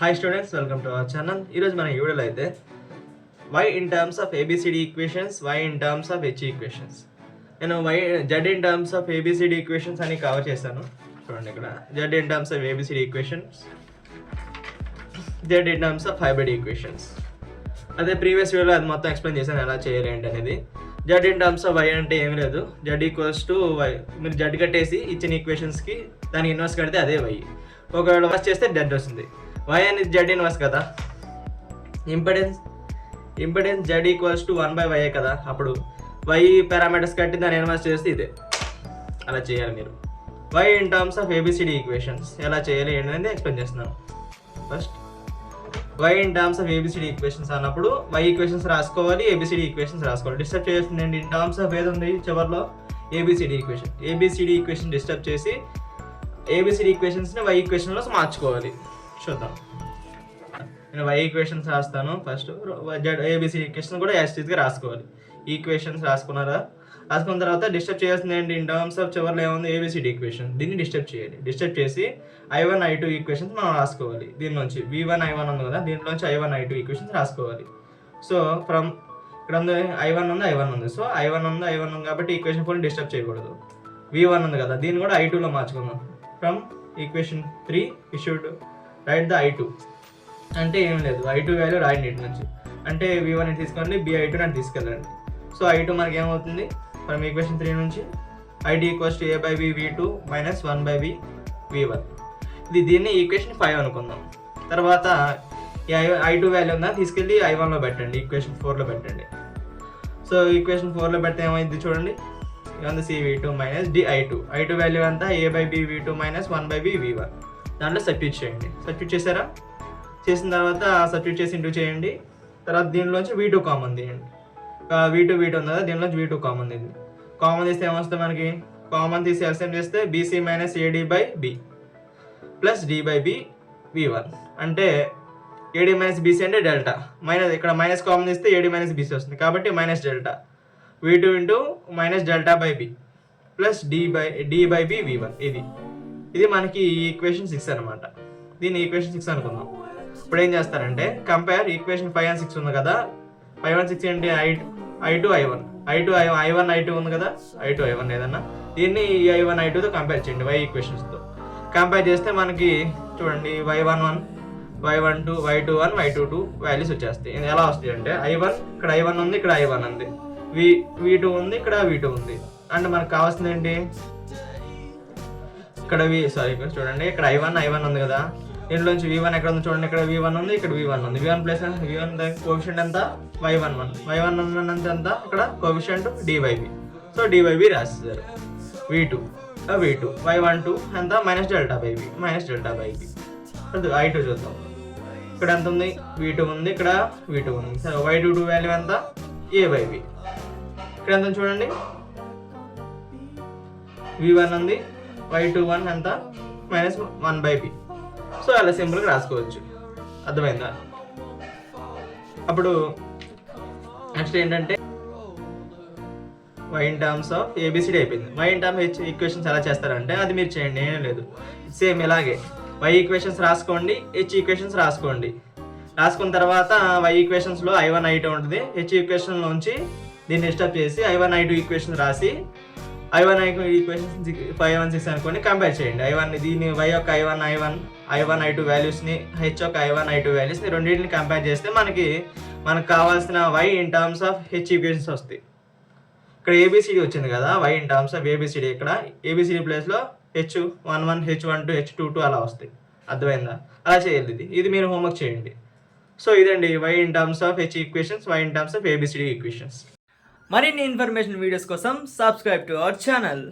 Hi students, welcome to our channel. ఈరోజు మన వీడియోలో అయితే y in terms of A B C D equations, why in terms of H equations. నేను z in terms of A B C D equations అని cover చేశాను. చూడండి ఇక్కడ z in terms of A B C D equations, z in terms of hybrid equations. అదే previous వీడియోలో అది మొత్తం explain చేశాను ఎలా చేయాలి ఏంటి అనేది. Z in terms of y అంటే ఏమి లేదు, జెడ్ ఈక్వల్స్ టు వై. మీరు జెడ్ కట్టేసి ఇచ్చిన ఈక్వేషన్స్కి దాని ఇన్వర్స్ కడితే అదే వై. ఒకవేళ వర్స్ చేస్తే జెడ్ వస్తుంది. వై అనేది జెడ్ ఇన్వర్స్ కదా, impedance Z equals to 1/y కదా. అప్పుడు వై పారామీటర్స్ కట్టి దాన్ని ఇన్వర్స్ చేస్తే ఇదే. అలా చేయాలి మీరు. Y in terms of A B C D equations ఎలా చేయాలి ఏంటనేది ఎక్స్ప్లెయిన్ చేస్తున్నాను. First Y in terms of A B C D equations అన్నప్పుడు వై ఈక్వేషన్స్ రాసుకోవాలి, ఏబిసిడి ఈక్వేషన్స్ రాసుకోవాలి. డిస్టర్బ్ చేస్తుందండి ఇన్ టర్మ్స్ ఆఫ్ ఏది ఉంది చివరిలో ఏబిసిడి ఈక్వేషన్ డిస్టర్బ్ చేసి ఏబిసిడి ఈక్వేషన్స్ని వై ఈక్వేషన్లో మార్చుకోవాలి. చూద్దాం. నేను వై ఈక్వేషన్స్ రాస్తాను. ఫస్ట్ ఏబిసిడి ఈక్వేషన్ కూడా యాస్టీస్గా రాసుకోవాలి. ఈక్వేషన్స్ రాసుకున్నారా? రాసుకున్న తర్వాత డిస్టర్బ్ చేయాల్సింది ఏంటి ఇన్ టర్మ్స్ ఆఫ్ చివరిలో ఏముంది ఏబిసిడి ఈక్వేషన్. దీన్ని డిస్టర్బ్ చేయాలి. డిస్టర్బ్ చేసి I1 I2 ఈక్వేషన్స్ మనం రాసుకోవాలి. దీని నుంచి V1 I1 ఉంది కదా, దీంట్లోంచి I1 I2 ఈక్వేషన్స్ రాసుకోవాలి. సో ఫ్రమ్ ఇక్కడ ఉంది I1 ఉంది. సో I1 ఉంది కాబట్టి ఈక్వేషన్ 4 డిస్టర్బ్ చేయకూడదు. V1 ఉంది కదా, దీన్ని కూడా I2లో మార్చుకుందాం. From equation 3 we should write the I2. అంటే ఏం లేదు, I2 వాల్యూ రాయండి ఇటు నుంచి. అంటే V1 తీసుకోండి, BI2 అని తీసుకెళ్ళండి. సో I2 మనకి ఏమవుతుంది ఫ్రమ్ ఈక్వేషన్ 3 నుంచి ID equals to A/B V2 minus 1/B V1. దీన్ని ఈక్వేషన్ 5 అనుకుందాం. తర్వాత ఈ I2 వాల్యూ ఉందా తీసుకెళ్ళి I1లో పెట్టండి, ఈక్వేషన్ 4లో పెట్టండి. సో ఈక్వేషన్ 4లో పెడితే ఏమైంది చూడండి, ఏముంది CV2 మైనస్ I2 వాల్యూ అంతా A/B V2 minus 1/B V1. దాంట్లో సబ్స్టిట్యూట్ చేయండి. సబ్స్టిట్యూట్ చేశారా? చేసిన తర్వాత సబ్స్టిట్యూట్ చేసి ఇంటూ చేయండి. తర్వాత దీనిలోంచి V2 కామన్ తీయండి. V2 ఉంది కదా, దీనిలోంచి V2 కామన్ తీయండి. కామన్ తీస్తే ఏమొస్తుంది మనకి, కామన్ తీసి ఎల్సిఎం చేస్తే BC minus AD/B plus D/B V1. అంటే AD మైనస్ BC అంటే డెల్టా. ఇక్కడ మైనస్ కామన్ తీస్తే AD మైనస్ BC వస్తుంది కాబట్టి minus delta V2 into minus delta plus D/B V1. ఇది మనకి ఈక్వేషన్ 6 అనమాట. దీన్ని ఈక్వేషన్ 6 అనుకుందాం. ఇప్పుడు ఏం చేస్తారంటే కంపేర్ ఈక్వేషన్ 5 and 6 ఉంది కదా, 5 and 6 ఏంటి I2 I1 ఉంది కదా, I2 I1 ఏదన్నా దీన్ని I1 I2తో కంపేర్ చేయండి వై ఈక్వేషన్స్తో. కంపేర్ చేస్తే మనకి చూడండి y11 y12 y21 y22 values వచ్చేస్తాయి. ఎలా వస్తాయి అంటే ఇక్కడ I1 ఉంది, ఇక్కడ I1 ఉంది, V2 ఉంది, ఇక్కడ V2 ఉంది. అంటే మనకు కావాల్సింది ఏంటి, ఇక్కడ చూడండి ఇక్కడ I1 ఉంది కదా, దీంట్లోంచి V1 ఎక్కడ ఉంది చూడండి, ఇక్కడ V1 ఉంది, ఇక్కడ V1 ఉంది. V1 కోఎఫిషియంట్ ఎంత y11 ఎంత, ఇక్కడ coefficient D/B. So D/B రాసేసారు. V2 y12 ఎంత మైనస్ డెల్టా/B. I2 చూద్దాం. ఇక్కడ ఎంత ఉంది, V2 ఉంది, ఇక్కడ V2 ఉంది. సరే y22 వాల్యూ ఎంత A/B. ఇక్కడ ఎంత చూడండి, V1 ఉంది, y21 ఎంత మైనస్ 1/B. సో అలా సింపుల్గా రాసుకోవచ్చు. అర్థమైందా? అప్పుడు నెక్స్ట్ ఏంటంటే y in terms of A B C D అయిపోయింది. Y in term h equations ఎలా చేస్తారంటే అది మీరు చేయండి, ఏం లేదు. సేమ్ ఇలాగే వై ఈక్వేషన్స్ రాసుకోండి, హెచ్ ఈక్వేషన్స్ రాసుకోండి. రాసుకున్న తర్వాత వై ఈక్వేషన్స్లో I1 I2 ఉంటుంది. హెచ్ ఈక్వేషన్లోంచి దీన్ని డిస్టర్బ్ చేసి I1 I2 ఈక్వేషన్ రాసి I1 I2 ఈక్వేషన్స్ 5 and 6 అనుకోండి. కంపేర్ చేయండి దీన్ని వై యొక్క I1 I2 వాల్యూస్ని, హెచ్ యొక్క I1 I2 వాల్యూస్ని రెండింటిని కంపేర్ చేస్తే మనకు కావాల్సిన Y in terms of H equations వస్తాయి. ఇక్కడ ఏబిసిడి వచ్చింది కదా, Y in terms of ABCD. ఇక్కడ ఏబిసిడి ప్లేస్లో H11 H12 H22 అలా వస్తాయి. అర్థమైందా? అలా చేయాలి. ఇది మీరు హోంవర్క్ చేయండి. సో ఇదండి Y in terms of H equations, why in terms of A B C D equations. మరిన్ని ఇన్ఫర్మేషన్ వీడియోస్ కోసం సబ్స్క్రైబ్ టు అవర్ ఛానల్.